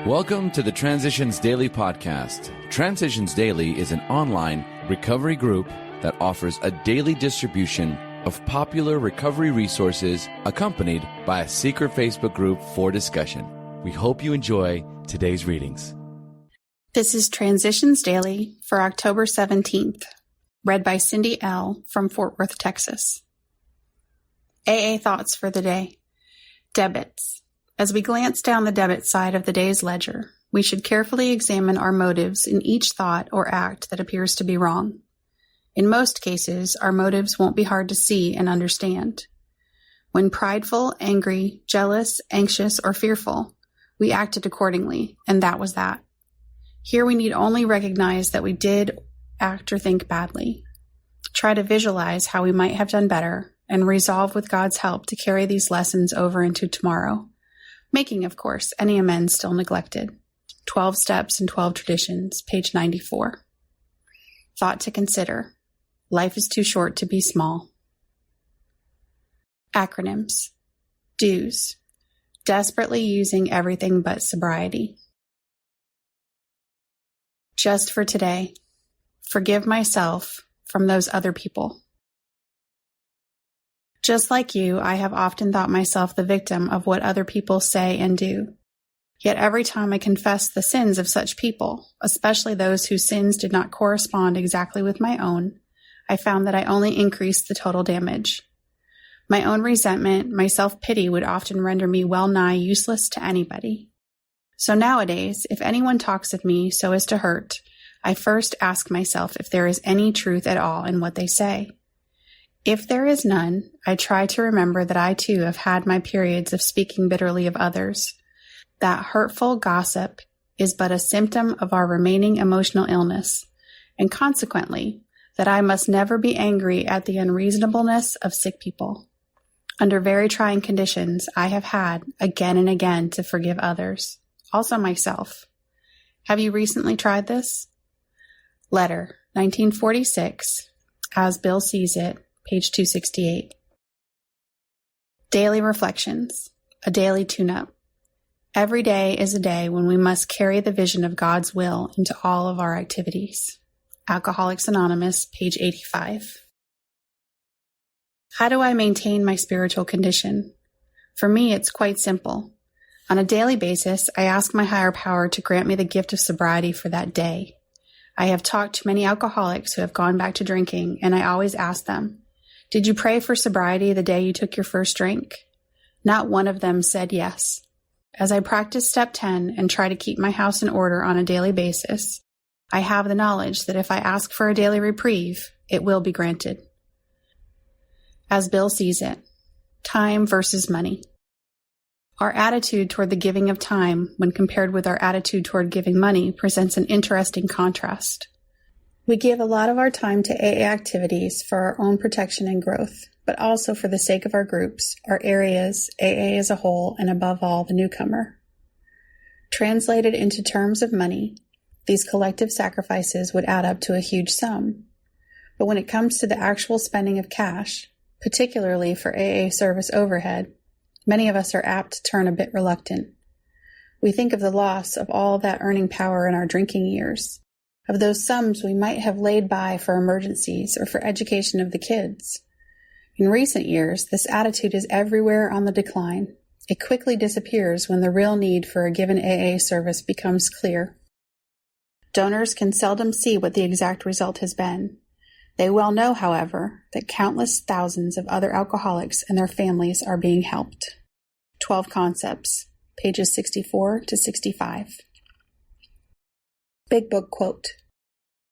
Welcome to the Transitions Daily podcast. Transitions Daily is an online recovery group that offers a daily distribution of popular recovery resources accompanied by a secret Facebook group for discussion. We hope you enjoy today's readings. This is Transitions Daily for October 17th, read by Cindy L. from Fort Worth, Texas. AA thoughts for the day. Debits. As we glance down the debit side of the day's ledger, we should carefully examine our motives in each thought or act that appears to be wrong. In most cases, our motives won't be hard to see and understand. When prideful, angry, jealous, anxious, or fearful, we acted accordingly, and that was that. Here we need only recognize that we did act or think badly. Try to visualize how we might have done better, and resolve with God's help to carry these lessons over into tomorrow, making, of course, any amends still neglected. 12 Steps and 12 Traditions, page 94. Thought to consider. Life is too short to be small. Acronyms. DO's. Desperately using everything but sobriety. Just for today. Forgive myself from those other people. Just like you, I have often thought myself the victim of what other people say and do. Yet every time I confess the sins of such people, especially those whose sins did not correspond exactly with my own, I found that I only increased the total damage. My own resentment, my self-pity would often render me well-nigh useless to anybody. So nowadays, if anyone talks of me so as to hurt, I first ask myself if there is any truth at all in what they say. If there is none, I try to remember that I too have had my periods of speaking bitterly of others. That hurtful gossip is but a symptom of our remaining emotional illness, and consequently, that I must never be angry at the unreasonableness of sick people. Under very trying conditions, I have had, again and again, to forgive others, also myself. Have you recently tried this? Letter, 1946, As Bill Sees It, page 268. Daily Reflections, a daily tune-up. Every day is a day when we must carry the vision of God's will into all of our activities. Alcoholics Anonymous, page 85. How do I maintain my spiritual condition? For me, it's quite simple. On a daily basis, I ask my higher power to grant me the gift of sobriety for that day. I have talked to many alcoholics who have gone back to drinking, and I always ask them, did you pray for sobriety the day you took your first drink? Not one of them said yes. As I practice step 10 and try to keep my house in order on a daily basis, I have the knowledge that if I ask for a daily reprieve, it will be granted. As Bill Sees It, time versus money. Our attitude toward the giving of time, when compared with our attitude toward giving money, presents an interesting contrast. We give a lot of our time to AA activities for our own protection and growth, but also for the sake of our groups, our areas, AA as a whole, and above all, the newcomer. Translated into terms of money, these collective sacrifices would add up to a huge sum. But when it comes to the actual spending of cash, particularly for AA service overhead, many of us are apt to turn a bit reluctant. We think of the loss of all that earning power in our drinking years, of those sums we might have laid by for emergencies or for education of the kids. In recent years, this attitude is everywhere on the decline. It quickly disappears when the real need for a given AA service becomes clear. Donors can seldom see what the exact result has been. They well know, however, that countless thousands of other alcoholics and their families are being helped. 12 Concepts, pages 64 to 65. Big Book quote.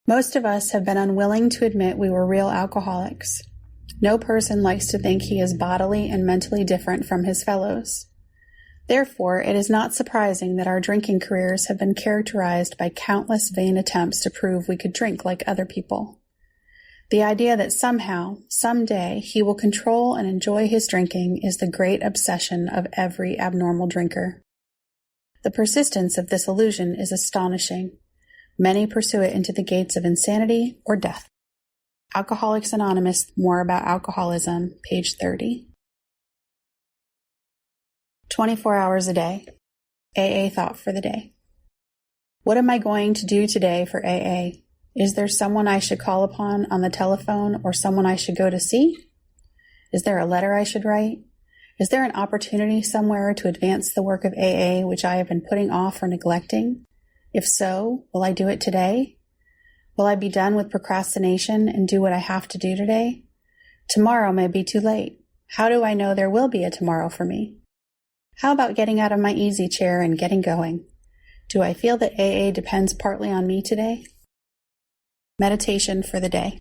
Most of us have been unwilling to admit we were real alcoholics. No person likes to think he is bodily and mentally different from his fellows. Therefore, it is not surprising that our drinking careers have been characterized by countless vain attempts to prove we could drink like other people. The idea that somehow, someday, he will control and enjoy his drinking is the great obsession of every abnormal drinker. The persistence of this illusion is astonishing. Many pursue it into the gates of insanity or death. Alcoholics Anonymous, More About Alcoholism, page 30. 24 hours a day. AA thought for the day. What am I going to do today for AA? Is there someone I should call upon on the telephone or someone I should go to see? Is there a letter I should write? Is there an opportunity somewhere to advance the work of AA which I have been putting off or neglecting? If so, will I do it today? Will I be done with procrastination and do what I have to do today? Tomorrow may be too late. How do I know there will be a tomorrow for me? How about getting out of my easy chair and getting going? Do I feel that AA depends partly on me today? Meditation for the day.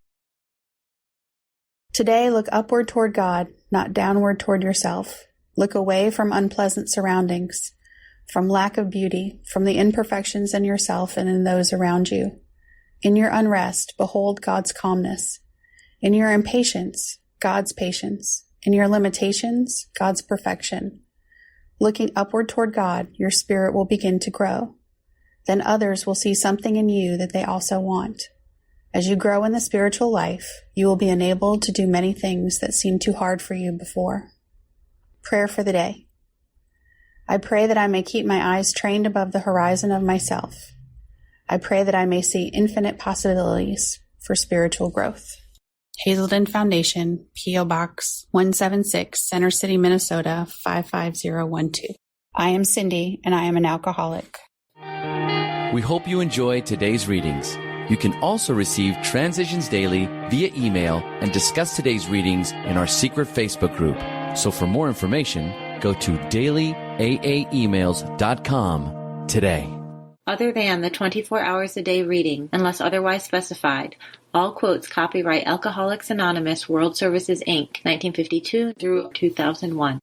Today, look upward toward God, not downward toward yourself. Look away from unpleasant surroundings, from lack of beauty, from the imperfections in yourself and in those around you. In your unrest, behold God's calmness. In your impatience, God's patience. In your limitations, God's perfection. Looking upward toward God, your spirit will begin to grow. Then others will see something in you that they also want. As you grow in the spiritual life, you will be enabled to do many things that seemed too hard for you before. Prayer for the day. I pray that I may keep my eyes trained above the horizon of myself. I pray that I may see infinite possibilities for spiritual growth. Hazelden Foundation, P.O. Box 176, Center City, Minnesota 55012. I am Cindy, and I am an alcoholic. We hope you enjoyed today's readings. You can also receive Transitions Daily via email and discuss today's readings in our secret Facebook group. So for more information, go to dailyaaemails.com today. Other than the 24 hours a day reading, unless otherwise specified, all quotes copyright Alcoholics Anonymous World Services, Inc., 1952 through 2001.